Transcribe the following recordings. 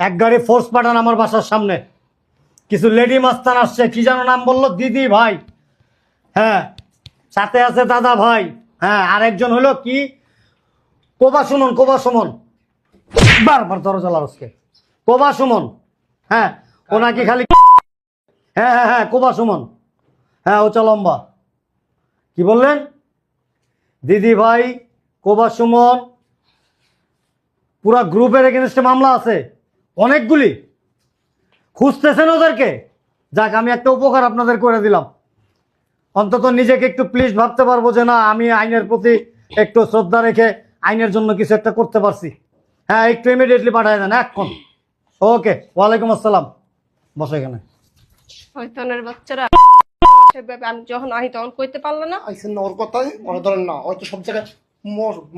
এক গাড়ি ফোর্স পাঠান আমার বাসার সামনে। কিছু লেডি মাস্তান আসছে, কি যেন নাম বললো, দিদি ভাই, হ্যাঁ, সাথে আছে দাদা ভাই, হ্যাঁ, আরেকজন হলো কি কোবা সুমন, কোবা সুমন, বারবার দরজা লারসকে, কোবা সুমন, হ্যাঁ, ওনাকে খালি, হ্যাঁ হ্যাঁ হ্যাঁ কোবা সুমন, হ্যাঁ, ও লম্বা। কি বললেন? দিদি ভাই, কোবা সুমন, পুরা গ্রুপের এগেনস্টে মামলা আছে অনেকগুলি, খুঁজতেছেন ওদেরকে। যাক, আমি একটা উপকার আপনাদের করে দিলাম, অন্তত নিজেকে একটু প্লিজ ভাবতে পারবো যে না, আমি আইনের প্রতি একটু শ্রদ্ধা রেখে আইনের জন্য কিছু একটা করতে পারছি। হ্যাঁ, একটু ইমিডিয়েটলি পাঠিয়ে দেন এখন। ওকে, ওয়ালাইকুম আসসালাম। বসে এখানে। শয়তানের বাচ্চারা, আমি যখন আহি তখন কইতে পারলো না। আইসেন না ওর কথাই ওরা ধরেন না, হয়তো সব জায়গায়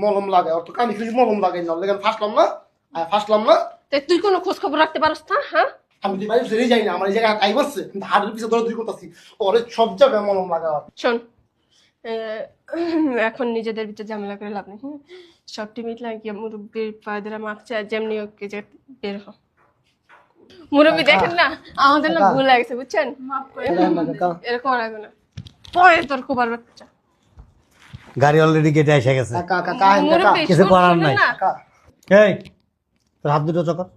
মলম লাগে, ওর তো কানি খুঁজি মলম লাগাই না, লেগে ফাঁসলাম না। তাই তুই কোনো খোঁজ খবর রাখতে পারস না? হ্যাঁ, আমি তো বাড়ি ছেড়ে যাই না, আমার এই জায়গায় আই বসছে, হাড়ের পিছিয়ে দৌড়াদৌড়ি করতেছি, ওরে সব জায়গায় মলম লাগা। শোন, এখন নিজেদের ভিতরে ঝামেলা করে লাভ নেই। সব টিমিট লাগিয়ে মুরব্বীর পায়দেরা মাপছে, যেমনি ওকে যে বের হ। মুরব্বী দেখেন না, আমাদের না ভুল লাগছে, বুঝছেন? এরকম রাখবে না, পরে তোর কোবার বাচ্চা। গাড়ি অলরেডি গেটে এসে গেছে, মুরব্বী কিছু করার শুনুন নাই। না। এই তোর হাত দুটো চকর।